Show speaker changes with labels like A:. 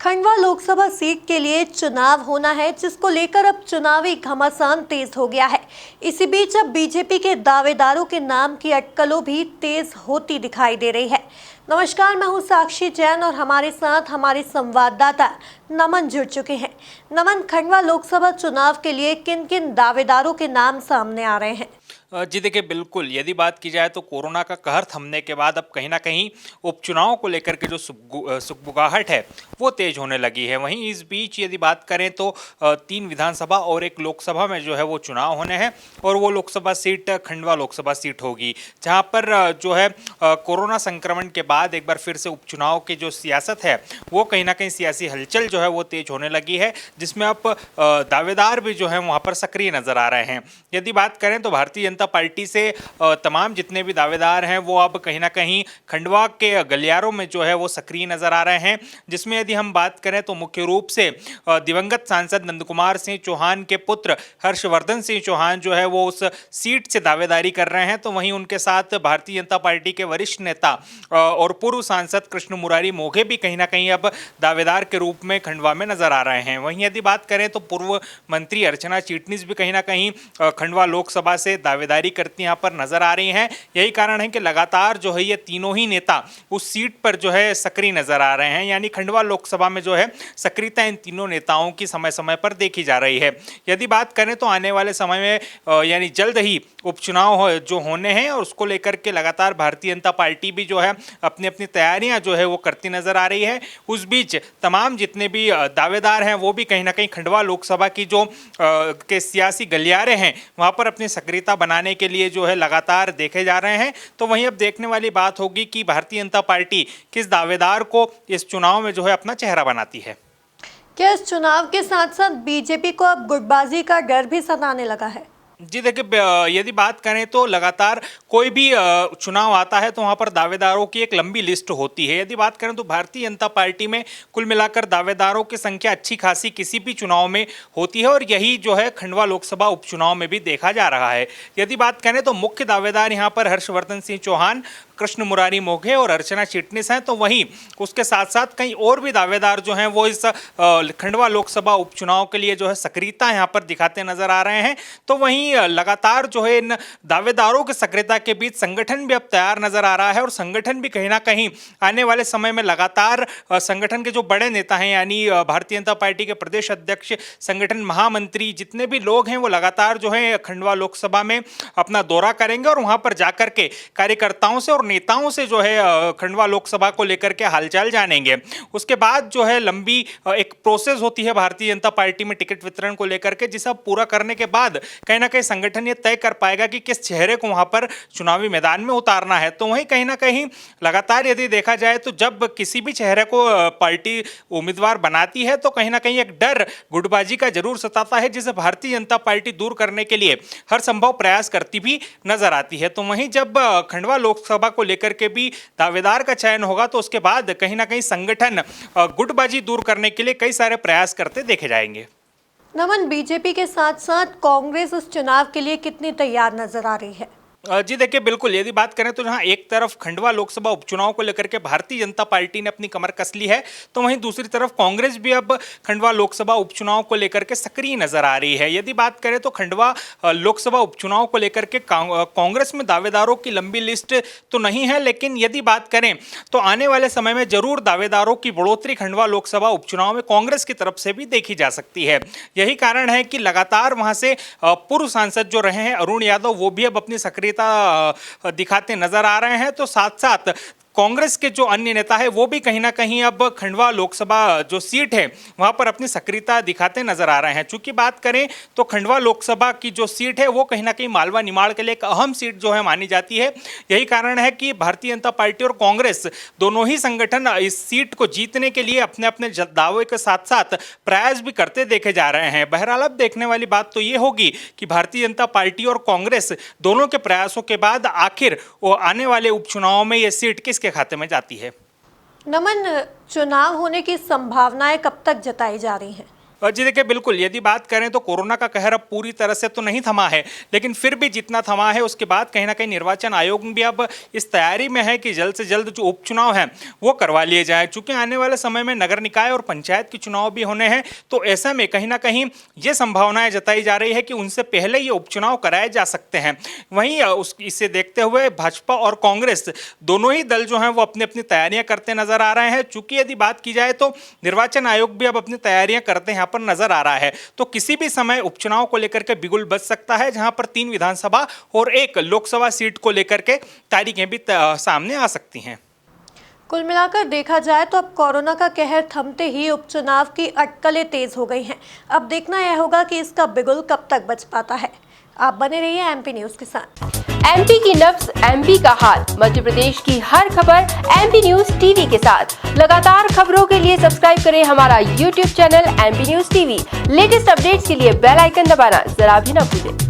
A: Khandwa Lok Sabha seat के लिए चुनाव होना है, जिसको लेकर अब चुनावी घमासान तेज हो गया है। इसी बीच अब बीजेपी के दावेदारों के नाम की अटकलों भी तेज होती दिखाई दे रही है। नमस्कार, मैं हूं साक्षी जैन और हमारे साथ हमारे संवाददाता नमन जुड़ चुके हैं। नमन, खंडवा लोकसभा चुनाव के लिए किन किन दावेदारों के नाम सामने आ रहे हैं?
B: जी देखिए, बिल्कुल यदि बात की जाए तो कोरोना का कहर थमने के बाद अब कहीं ना कहीं उपचुनाव को लेकर के जो सुगबुगाहट है वो तेज होने लगी है। वहीं इस बीच यदि बात करें तो 3 विधानसभा और 1 लोकसभा में जो है वो चुनाव होने हैं और वो लोकसभा सीट खंडवा लोकसभा सीट होगी, जहां पर जो है कोरोना संक्रमण के बाद एक बार फिर से उपचुनाव की जो सियासत है वो कहीं ना कहीं सियासी हलचल जो है वो तेज होने लगी है, जिसमें अब दावेदार भी जो है वहाँ पर सक्रिय नजर आ रहे हैं। यदि बात करें तो भारतीय जनता पार्टी से तमाम जितने भी दावेदार हैं वो अब कहीं ना कहीं खंडवा के गलियारों में जो है वो सक्रिय नजर आ रहे हैं, जिसमें यदि हम बात करें तो मुख्य रूप से दिवंगत सांसद नंदकुमार सिंह चौहान के पुत्र हर्षवर्धन सिंह चौहान जो है वो उस सीट से दावेदारी कर रहे हैं। तो वहीं उनके साथ भारतीय जनता पार्टी के वरिष्ठ नेता और पूर्व सांसद कृष्ण मुरारी मोघे भी कहीं ना कहीं अब दावेदार के रूप में खंडवा में नजर आ रहे हैं। वहीं यदि बात करें तो पूर्व मंत्री अर्चना चिटनिस भी कहीं ना कहीं खंडवा लोकसभा से दावेदारी करती यहाँ पर नजर आ रही हैं। यही कारण है कि लगातार जो है ये तीनों ही नेता उस सीट पर जो है सक्रिय नजर आ रहे हैं, यानी खंडवा लोकसभा में जो है सक्रियता इन तीनों नेताओं की समय समय पर देखी जा रही है। यदि बात करें तो आने वाले समय में यानी जल्द ही उपचुनाव जो होने हैं और उसको लेकर के लगातार भारतीय जनता पार्टी भी जो है अपनी अपनी तैयारियां जो है वो करती नजर आ रही है। उस बीच तमाम जितने भी दावेदार हैं वो भी कहीं ना कहीं खंडवा लोकसभा की जो के सियासी गलियारे हैं वहां पर अपनी सक्रियता बनाने के लिए जो है लगातार देखे जा रहे हैं। तो वहीं अब देखने वाली बात होगी कि भारतीय जनता पार्टी किस दावेदार को इस चुनाव में जो है अपना चेहरा बनाती है।
A: क्या इस चुनाव के साथ साथ बीजेपी को अब गुटबाजी का डर भी सताने लगा है?
B: जी देखिए, यदि बात करें तो लगातार कोई भी चुनाव आता है तो वहाँ पर दावेदारों की एक लंबी लिस्ट होती है। यदि बात करें तो भारतीय जनता पार्टी में कुल मिलाकर दावेदारों की संख्या अच्छी खासी किसी भी चुनाव में होती है और यही जो है खंडवा लोकसभा उपचुनाव में भी देखा जा रहा है। यदि बात करें तो मुख्य दावेदार यहाँ पर हर्षवर्धन सिंह चौहान, कृष्ण मुरारी मोघे और अर्चना चिटनिस हैं। तो वहीं उसके साथ साथ कई और भी दावेदार जो हैं वो इस खंडवा लोकसभा उपचुनाव के लिए जो है सक्रियता यहाँ पर दिखाते नजर आ रहे हैं। तो वहीं लगातार जो है इन दावेदारों की सक्रियता के बीच संगठन भी अब तैयार नजर आ रहा है और संगठन भी कहीं ना कहीं आने वाले समय में लगातार संगठन के जो बड़े नेता हैं यानी भारतीय जनता पार्टी के प्रदेश अध्यक्ष, संगठन महामंत्री, जितने भी लोग हैं वो लगातार जो है खंडवा लोकसभा में अपना दौरा करेंगे और वहां पर जाकर के कार्यकर्ताओं से और नेताओं से जो है खंडवा लोकसभा को लेकर के हालचाल जानेंगे। उसके बाद जो है लंबी एक प्रोसेस होती है भारतीय जनता पार्टी में टिकट वितरण को लेकर के, जिसे पूरा करने के बाद कहीं ना कहीं संगठन ये तय कर पाएगा कि किस चेहरे को वहां पर चुनावी मैदान में उतारना है। तो वहीं कहीं ना कहीं लगातार यदि देखा जाए तो जब किसी भी चेहरे को पार्टी उम्मीदवार बनाती है तो कहीं ना कहीं एक डर गुटबाजी का जरूर सताता है, जिसे भारतीय जनता पार्टी दूर करने के लिए हर संभव प्रयास करती भी नजर आती है। तो वहीं जब खंडवा लोकसभा को लेकर के भी दावेदार का चयन होगा तो उसके बाद कहीं ना कहीं संगठन गुटबाजी दूर करने के लिए कई सारे प्रयास करते देखे जाएंगे।
A: नमन, बीजेपी के साथ साथ कांग्रेस इस चुनाव के लिए कितनी तैयार नजर आ रही है?
B: जी देखिए, बिल्कुल यदि बात करें तो जहां एक तरफ खंडवा लोकसभा उपचुनाव को लेकर के भारतीय जनता पार्टी ने अपनी कमर कस ली है, तो वहीं दूसरी तरफ कांग्रेस भी अब खंडवा लोकसभा उपचुनाव को लेकर के सक्रिय नजर आ रही है। यदि बात करें तो खंडवा लोकसभा उपचुनाव को लेकर के कांग्रेस में दावेदारों की लंबी लिस्ट तो नहीं है, लेकिन यदि बात करें तो आने वाले समय में जरूर दावेदारों की बढ़ोतरी खंडवा लोकसभा उपचुनाव में कांग्रेस की तरफ से भी देखी जा सकती है। यही कारण है कि लगातार वहां से पूर्व सांसद जो रहे हैं अरुण यादव, वो भी अब अपनी सक्रियता दिखाते नजर आ रहे हैं। तो साथ साथ कांग्रेस के जो अन्य नेता है वो भी कहीं ना कहीं अब खंडवा लोकसभा जो सीट है वहां पर अपनी सक्रियता दिखाते नजर आ रहे हैं। चूंकि बात करें तो खंडवा लोकसभा की जो सीट है वो कहीं ना कहीं मालवा निमाड़ के लिए एक अहम सीट जो है मानी जाती है। यही कारण है कि भारतीय जनता पार्टी और कांग्रेस दोनों ही संगठन इस सीट को जीतने के लिए अपने अपने दावे के साथ साथ प्रयास भी करते देखे जा रहे हैं। बहरहाल अब देखने वाली बात तो ये होगी कि भारतीय जनता पार्टी और कांग्रेस दोनों के प्रयासों के बाद आखिर वो आने वाले उपचुनाव में ये सीट किसके खाते में जाती है।
A: नमन, चुनाव होने की संभावनाएं कब तक जताई जा रही हैं?
B: जी देखिए, बिल्कुल यदि बात करें तो कोरोना का कहर अब पूरी तरह से तो नहीं थमा है, लेकिन फिर भी जितना थमा है उसके बाद कहीं ना कहीं निर्वाचन आयोग भी अब इस तैयारी में है कि जल्द से जल्द जो उपचुनाव हैं वो करवा लिए जाए। चूंकि आने वाले समय में नगर निकाय और पंचायत के चुनाव भी होने हैं, तो ऐसे में कहीं ना कहीं ये संभावनाएं जताई जा रही है कि उनसे पहले ये उपचुनाव कराए जा सकते हैं। वहीं इसे देखते हुए भाजपा और कांग्रेस दोनों ही दल जो हैं वो अपनी अपनी तैयारियां करते नजर आ रहे हैं। चूंकि यदि बात की जाए तो निर्वाचन आयोग भी अब अपनी तैयारियां करते यहाँ पर नजर आ रहा है, तो किसी भी समय उपचुनाव को लेकर के बिगुल बज सकता है, जहां पर 3 विधानसभा और 1 लोकसभा सीट को लेकर के तारीखें भी सामने आ सकती हैं।
A: कुल मिलाकर देखा जाए तो अब कोरोना का कहर थमते ही उपचुनाव की अटकलें तेज हो गई हैं। अब देखना यह होगा कि इसका बिगुल कब तक बच पाता है। आप बने रहिए एमपी न्यूज के साथ।
C: एमपी की नब्ज, एमपी का हाल, मध्य प्रदेश की हर खबर एमपी न्यूज टीवी के साथ। लगातार खबरों के लिए सब्सक्राइब करें हमारा YouTube channel MP news TV. Latest updates के लिए बेल आइकन दबाना जरा भी न भूलें।